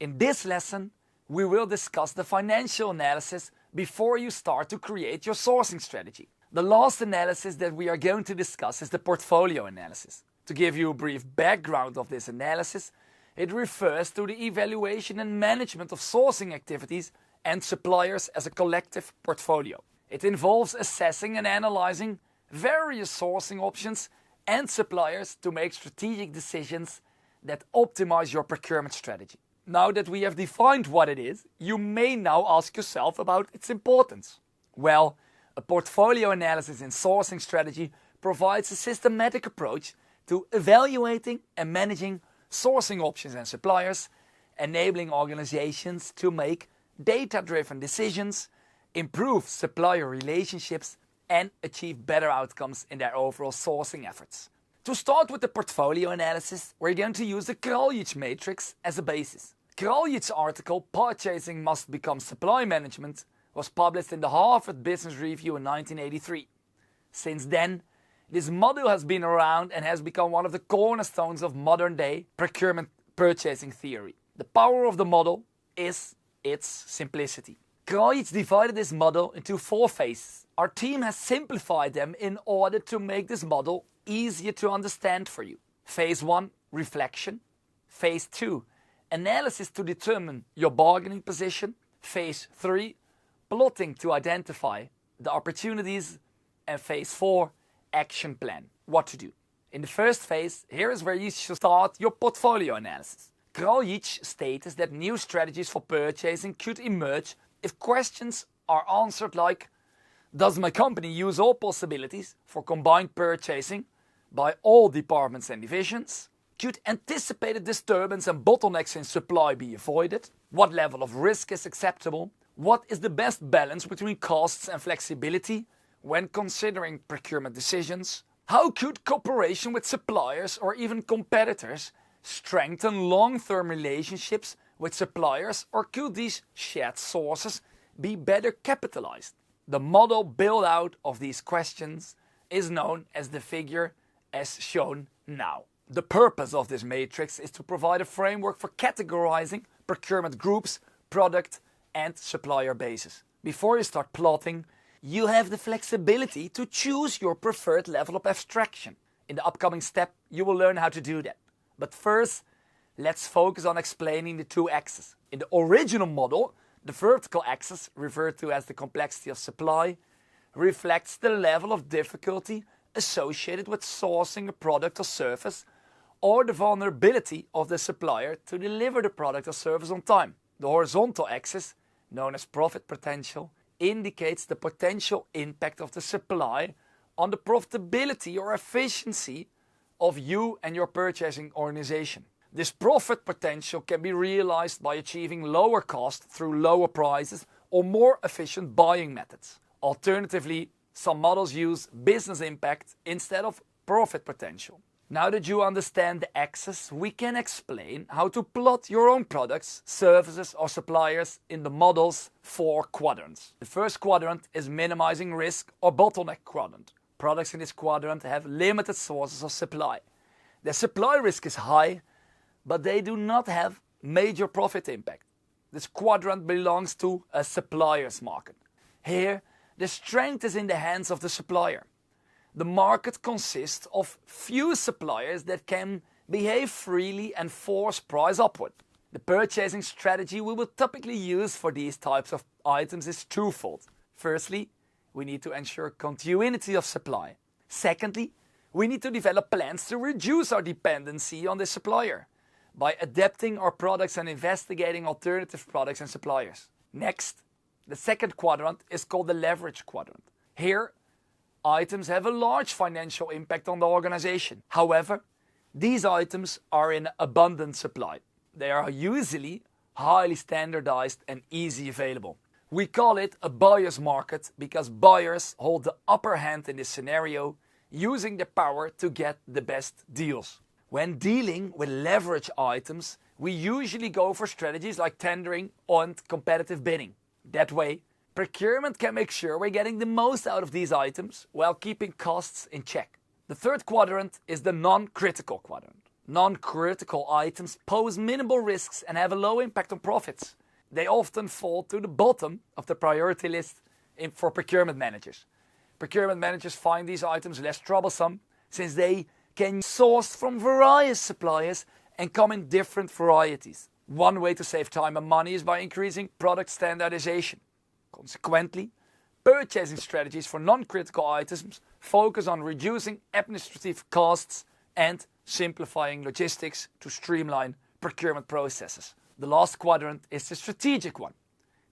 In this lesson, we will discuss the financial analysis before you start to create your sourcing strategy. The last analysis that we are going to discuss is the portfolio analysis. To give you a brief background of this analysis, it refers to the evaluation and management of sourcing activities and suppliers as a collective portfolio. It involves assessing and analyzing various sourcing options and suppliers to make strategic decisions that optimize your procurement strategy. Now that we have defined what it is, you may now ask yourself about its importance. Well, a portfolio analysis in sourcing strategy provides a systematic approach to evaluating and managing sourcing options and suppliers, enabling organizations to make data-driven decisions, improve supplier relationships, and achieve better outcomes in their overall sourcing efforts. To start with the portfolio analysis, we're going to use the Kraljic Matrix as a basis. Kraljic's article, Purchasing Must Become Supply Management, was published in the Harvard Business Review in 1983. Since then, this model has been around and has become one of the cornerstones of modern-day procurement purchasing theory. The power of the model is its simplicity. Kraljic divided this model into 4 phases. Our team has simplified them in order to make this model easier to understand for you. Phase 1, reflection. Phase 2, analysis to determine your bargaining position. Phase 3, plotting to identify the opportunities. And phase 4, action plan, what to do. In the first phase, here is where you should start your portfolio analysis. Kraljic states that new strategies for purchasing could emerge if questions are answered like: does my company use all possibilities for combined purchasing by all departments and divisions? Could anticipated disturbance and bottlenecks in supply be avoided? What level of risk is acceptable? What is the best balance between costs and flexibility when considering procurement decisions? How could cooperation with suppliers or even competitors strengthen long-term relationships with suppliers, or could these shared sources be better capitalized? The model build out of these questions is known as the figure as shown now. The purpose of this matrix is to provide a framework for categorizing procurement groups, product and supplier bases. Before you start plotting, you have the flexibility to choose your preferred level of abstraction. In the upcoming step, you will learn how to do that. But first, let's focus on explaining the 2 axes. In the original model, the vertical axis, referred to as the complexity of supply, reflects the level of difficulty associated with sourcing a product or service, or the vulnerability of the supplier to deliver the product or service on time. The horizontal axis, known as profit potential, indicates the potential impact of the supply on the profitability or efficiency of you and your purchasing organization. This profit potential can be realized by achieving lower cost through lower prices or more efficient buying methods. Alternatively, some models use business impact instead of profit potential. Now that you understand the axis, we can explain how to plot your own products, services or suppliers in the model's 4 quadrants. The first quadrant is minimizing risk or bottleneck quadrant. Products in this quadrant have limited sources of supply. Their supply risk is high, but they do not have major profit impact. This quadrant belongs to a supplier's market. Here, the strength is in the hands of the supplier. The market consists of few suppliers that can behave freely and force price upward. The purchasing strategy we will typically use for these types of items is twofold. Firstly, we need to ensure continuity of supply. Secondly, we need to develop plans to reduce our dependency on the supplier by adapting our products and investigating alternative products and suppliers. Next, the second quadrant is called the leverage quadrant. Here, items have a large financial impact on the organization. However, these items are in abundant supply. They are usually highly standardized and easy available. We call it a buyer's market because buyers hold the upper hand in this scenario, using the power to get the best deals. When dealing with leverage items, we usually go for strategies like tendering and competitive bidding. That way, procurement can make sure we're getting the most out of these items while keeping costs in check. The third quadrant is the non-critical quadrant. Non-critical items pose minimal risks and have a low impact on profits. They often fall to the bottom of the priority list for procurement managers. Procurement managers find these items less troublesome since they can source from various suppliers and come in different varieties. One way to save time and money is by increasing product standardization. Consequently, purchasing strategies for non-critical items focus on reducing administrative costs and simplifying logistics to streamline procurement processes. The last quadrant is the strategic one.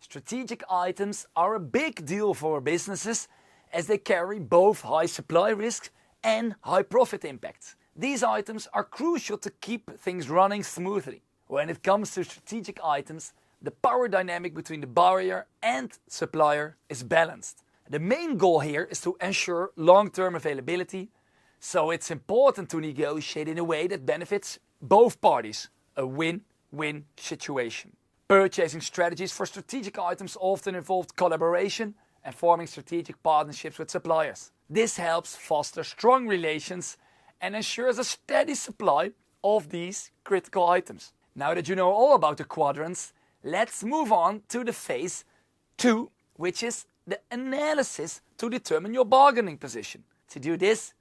Strategic items are a big deal for businesses as they carry both high supply risks and high profit impacts. These items are crucial to keep things running smoothly. When it comes to strategic items, the power dynamic between the buyer and supplier is balanced. The main goal here is to ensure long-term availability, so it's important to negotiate in a way that benefits both parties, a win-win situation. Purchasing strategies for strategic items often involve collaboration and forming strategic partnerships with suppliers. This helps foster strong relations and ensures a steady supply of these critical items. Now that you know all about the quadrants, let's move on to the phase 2, which is the analysis to determine your bargaining position. To do this,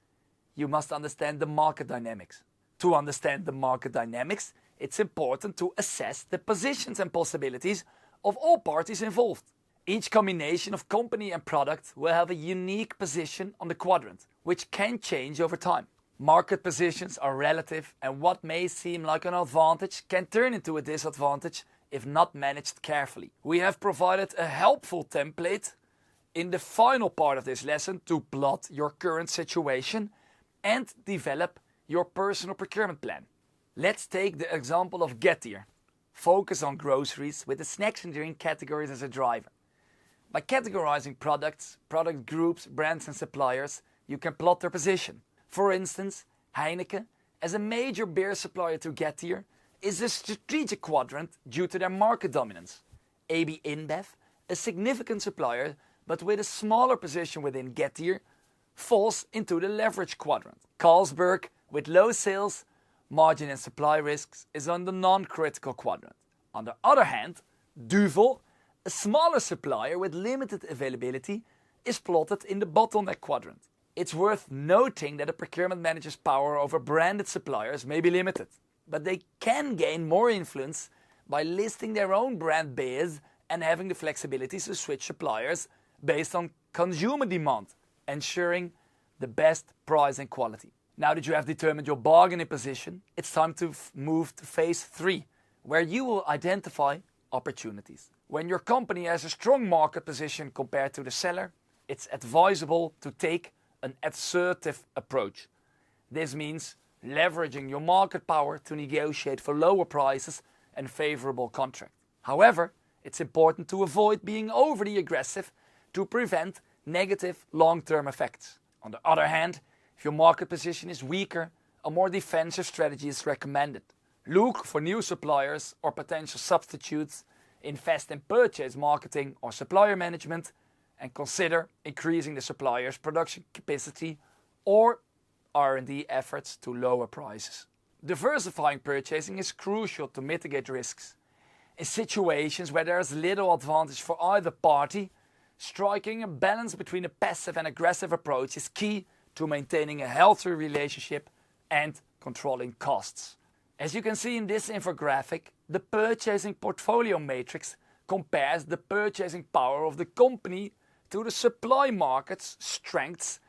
you must understand the market dynamics. To understand the market dynamics, it's important to assess the positions and possibilities of all parties involved. Each combination of company and product will have a unique position on the quadrant, which can change over time. Market positions are relative, and what may seem like an advantage can turn into a disadvantage if not managed carefully. We have provided a helpful template in the final part of this lesson to plot your current situation and develop your personal procurement plan. Let's take the example of Getir. Focus on groceries with the snacks and drink categories as a driver. By categorizing products, product groups, brands and suppliers, you can plot their position. For instance, Heineken, as a major beer supplier to Getir, is a strategic quadrant due to their market dominance. AB InBev, a significant supplier but with a smaller position within Getir, falls into the leverage quadrant. Carlsberg, with low sales, margin and supply risks, is on the non-critical quadrant. On the other hand, Duvel, a smaller supplier with limited availability, is plotted in the bottleneck quadrant. It's worth noting that a procurement manager's power over branded suppliers may be limited, but they can gain more influence by listing their own brand base and having the flexibility to switch suppliers based on consumer demand, ensuring the best price and quality. Now that you have determined your bargaining position, it's time to move to phase 3, where you will identify opportunities. When your company has a strong market position compared to the seller, it's advisable to take an assertive approach. This means leveraging your market power to negotiate for lower prices and favorable contracts. However, it's important to avoid being overly aggressive to prevent negative long-term effects. On the other hand, if your market position is weaker, a more defensive strategy is recommended. Look for new suppliers or potential substitutes, invest in purchase marketing or supplier management, and consider increasing the supplier's production capacity or R&D efforts to lower prices. Diversifying purchasing is crucial to mitigate risks. In situations where there is little advantage for either party, striking a balance between a passive and aggressive approach is key to maintaining a healthy relationship and controlling costs. As you can see in this infographic, the purchasing portfolio matrix compares the purchasing power of the company to the supply market's strengths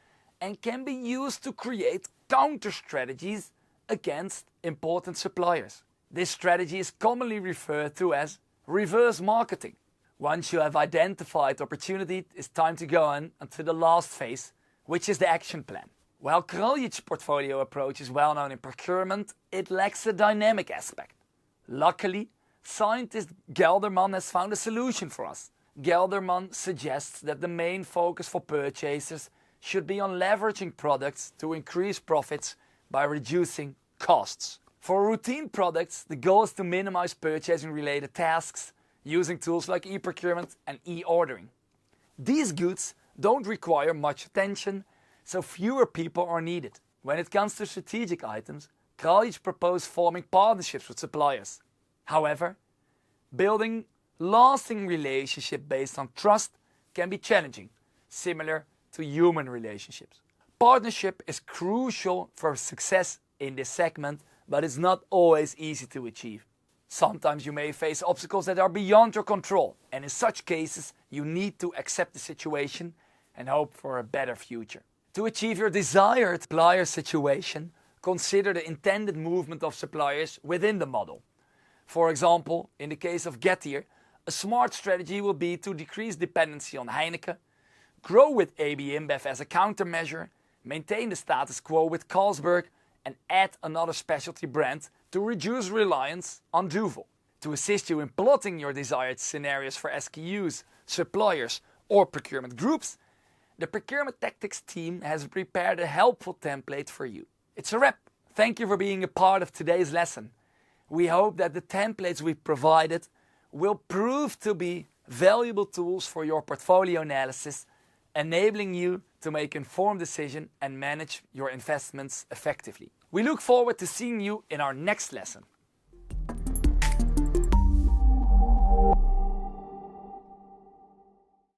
and can be used to create counter strategies against important suppliers. This strategy is commonly referred to as reverse marketing. Once you have identified opportunity, it's time to go on to the last phase, which is the action plan. While Kraljic portfolio approach is well known in procurement, it lacks a dynamic aspect. Luckily, scientist Gelderman has found a solution for us. Gelderman suggests that the main focus for purchasers should be on leveraging products to increase profits by reducing costs. For routine products, the goal is to minimize purchasing related tasks using tools like e-procurement and e-ordering. These goods don't require much attention, so fewer people are needed. When it comes to strategic items, Kraljic proposed forming partnerships with suppliers. However, building lasting relationships based on trust can be challenging, similar to human relationships. Partnership is crucial for success in this segment, but it's not always easy to achieve. Sometimes you may face obstacles that are beyond your control, and in such cases you need to accept the situation and hope for a better future. To achieve your desired supplier situation, consider the intended movement of suppliers within the model. For example, in the case of Getir, a smart strategy will be to decrease dependency on Heineken, grow with AB InBev as a countermeasure, maintain the status quo with Carlsberg, and add another specialty brand to reduce reliance on Duvel. To assist you in plotting your desired scenarios for SKUs, suppliers, or procurement groups, the Procurement Tactics team has prepared a helpful template for you. It's a wrap. Thank you for being a part of today's lesson. We hope that the templates we provided will prove to be valuable tools for your portfolio analysis, enabling you to make informed decisions and manage your investments effectively. We look forward to seeing you in our next lesson.